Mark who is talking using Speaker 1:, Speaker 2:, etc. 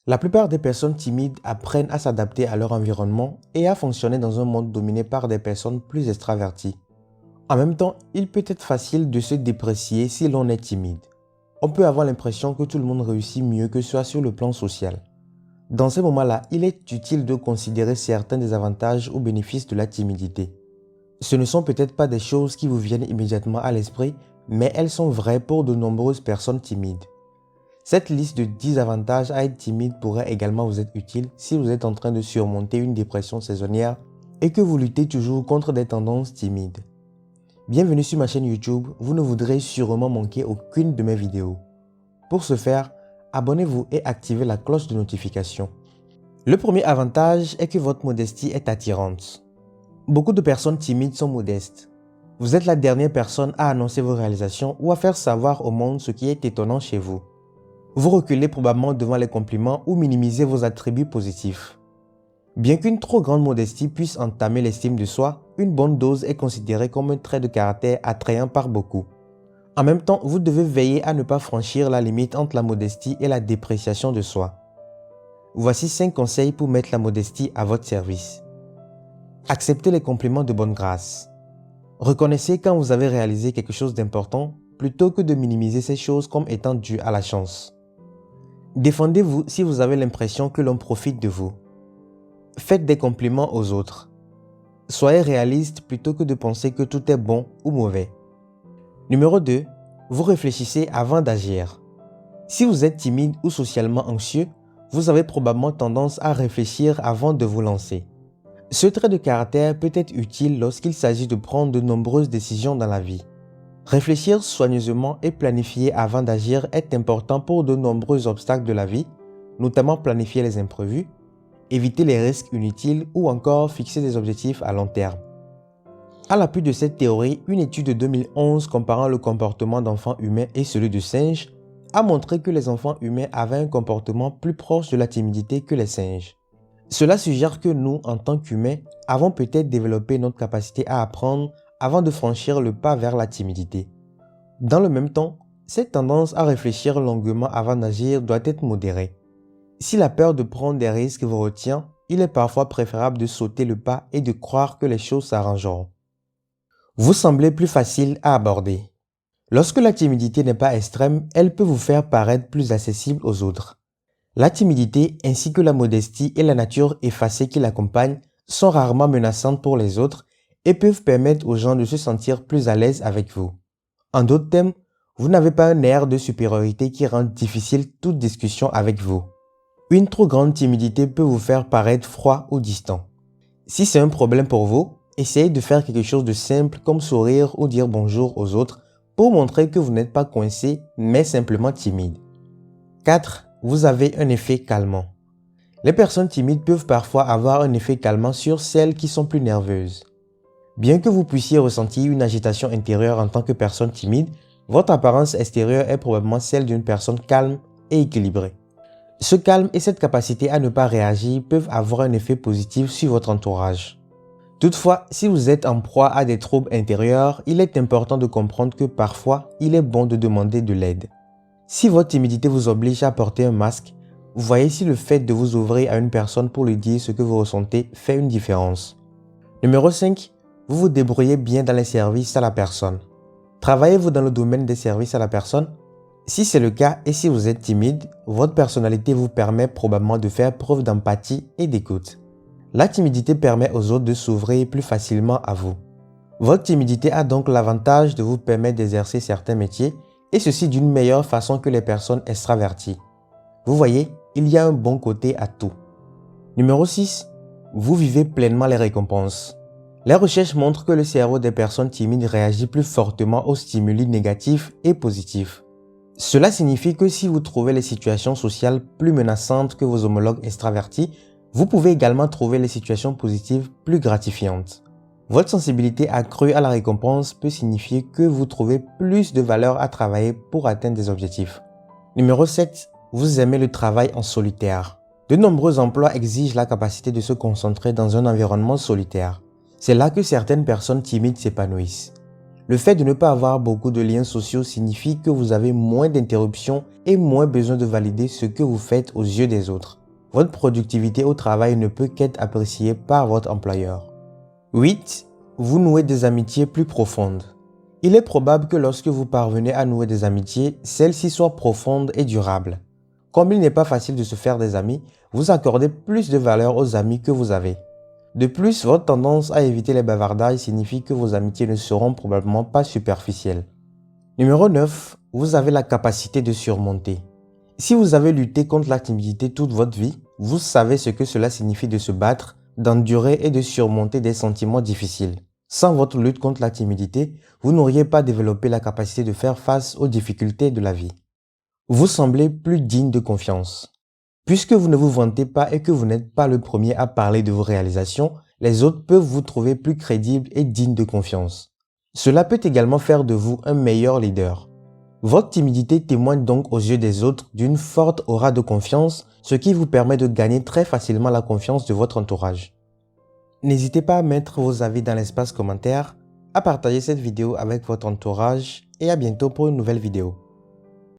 Speaker 1: La plupart des personnes timides apprennent à s'adapter à leur environnement et à fonctionner dans un monde dominé par des personnes plus extraverties. En même temps, il peut être facile de se déprécier si l'on est timide. On peut avoir l'impression que tout le monde réussit mieux que soi sur le plan social. Dans ces moments-là, il est utile de considérer certains des avantages ou bénéfices de la timidité. Ce ne sont peut-être pas des choses qui vous viennent immédiatement à l'esprit, mais elles sont vraies pour de nombreuses personnes timides. Cette liste de 10 avantages à être timide pourrait également vous être utile si vous êtes en train de surmonter une dépression saisonnière et que vous luttez toujours contre des tendances timides. Bienvenue sur ma chaîne YouTube, vous ne voudrez sûrement manquer aucune de mes vidéos. Pour ce faire, abonnez-vous et activez la cloche de notification. Le premier avantage est que votre modestie est attirante. Beaucoup de personnes timides sont modestes. Vous êtes la dernière personne à annoncer vos réalisations ou à faire savoir au monde ce qui est étonnant chez vous. Vous reculez probablement devant les compliments ou minimisez vos attributs positifs. Bien qu'une trop grande modestie puisse entamer l'estime de soi, une bonne dose est considérée comme un trait de caractère attrayant par beaucoup. En même temps, vous devez veiller à ne pas franchir la limite entre la modestie et la dépréciation de soi. Voici 5 conseils pour mettre la modestie à votre service. Acceptez les compliments de bonne grâce. Reconnaissez quand vous avez réalisé quelque chose d'important plutôt que de minimiser ces choses comme étant dues à la chance. Défendez-vous si vous avez l'impression que l'on profite de vous. Faites des compliments aux autres. Soyez réaliste plutôt que de penser que tout est bon ou mauvais. Numéro 2. Vous réfléchissez avant d'agir. Si vous êtes timide ou socialement anxieux, vous avez probablement tendance à réfléchir avant de vous lancer. Ce trait de caractère peut être utile lorsqu'il s'agit de prendre de nombreuses décisions dans la vie. Réfléchir soigneusement et planifier avant d'agir est important pour de nombreux obstacles de la vie, notamment planifier les imprévus, éviter les risques inutiles ou encore fixer des objectifs à long terme. À l'appui de cette théorie, une étude de 2011 comparant le comportement d'enfants humains et celui de singes a montré que les enfants humains avaient un comportement plus proche de la timidité que les singes. Cela suggère que nous, en tant qu'humains, avons peut-être développé notre capacité à apprendre avant de franchir le pas vers la timidité. Dans le même temps, cette tendance à réfléchir longuement avant d'agir doit être modérée. Si la peur de prendre des risques vous retient, il est parfois préférable de sauter le pas et de croire que les choses s'arrangeront. Vous semblez plus facile à aborder. Lorsque la timidité n'est pas extrême, elle peut vous faire paraître plus accessible aux autres. La timidité ainsi que la modestie et la nature effacée qui l'accompagnent sont rarement menaçantes pour les autres et peuvent permettre aux gens de se sentir plus à l'aise avec vous. En d'autres termes, vous n'avez pas un air de supériorité qui rend difficile toute discussion avec vous. Une trop grande timidité peut vous faire paraître froid ou distant. Si c'est un problème pour vous, essayez de faire quelque chose de simple comme sourire ou dire bonjour aux autres pour montrer que vous n'êtes pas coincé mais simplement timide. 4. Vous avez un effet calmant. Les personnes timides peuvent parfois avoir un effet calmant sur celles qui sont plus nerveuses. Bien que vous puissiez ressentir une agitation intérieure en tant que personne timide, votre apparence extérieure est probablement celle d'une personne calme et équilibrée. Ce calme et cette capacité à ne pas réagir peuvent avoir un effet positif sur votre entourage. Toutefois, si vous êtes en proie à des troubles intérieurs, il est important de comprendre que parfois, il est bon de demander de l'aide. Si votre timidité vous oblige à porter un masque, voyez si le fait de vous ouvrir à une personne pour lui dire ce que vous ressentez fait une différence. Numéro 5. Vous vous débrouillez bien dans les services à la personne. Travaillez-vous dans le domaine des services à la personne? Si c'est le cas et si vous êtes timide, votre personnalité vous permet probablement de faire preuve d'empathie et d'écoute. La timidité permet aux autres de s'ouvrir plus facilement à vous. Votre timidité a donc l'avantage de vous permettre d'exercer certains métiers et ceci d'une meilleure façon que les personnes extraverties. Vous voyez, il y a un bon côté à tout. Numéro 6. Vous vivez pleinement les récompenses. Les recherches montrent que le cerveau des personnes timides réagit plus fortement aux stimuli négatifs et positifs. Cela signifie que si vous trouvez les situations sociales plus menaçantes que vos homologues extravertis, vous pouvez également trouver les situations positives plus gratifiantes. Votre sensibilité accrue à la récompense peut signifier que vous trouvez plus de valeur à travailler pour atteindre des objectifs. Numéro 7. Vous aimez le travail en solitaire. De nombreux emplois exigent la capacité de se concentrer dans un environnement solitaire. C'est là que certaines personnes timides s'épanouissent. Le fait de ne pas avoir beaucoup de liens sociaux signifie que vous avez moins d'interruptions et moins besoin de valider ce que vous faites aux yeux des autres. Votre productivité au travail ne peut qu'être appréciée par votre employeur. 8. Vous nouez des amitiés plus profondes. Il est probable que lorsque vous parvenez à nouer des amitiés, celles-ci soient profondes et durables. Comme il n'est pas facile de se faire des amis, vous accordez plus de valeur aux amis que vous avez. De plus, votre tendance à éviter les bavardages signifie que vos amitiés ne seront probablement pas superficielles. Numéro 9. Vous avez la capacité de surmonter. Si vous avez lutté contre la timidité toute votre vie, vous savez ce que cela signifie de se battre, d'endurer et de surmonter des sentiments difficiles. Sans votre lutte contre la timidité, vous n'auriez pas développé la capacité de faire face aux difficultés de la vie. Vous semblez plus digne de confiance. Puisque vous ne vous vantez pas et que vous n'êtes pas le premier à parler de vos réalisations, les autres peuvent vous trouver plus crédible et digne de confiance. Cela peut également faire de vous un meilleur leader. Votre timidité témoigne donc aux yeux des autres d'une forte aura de confiance, ce qui vous permet de gagner très facilement la confiance de votre entourage. N'hésitez pas à mettre vos avis dans l'espace commentaire, à partager cette vidéo avec votre entourage et à bientôt pour une nouvelle vidéo.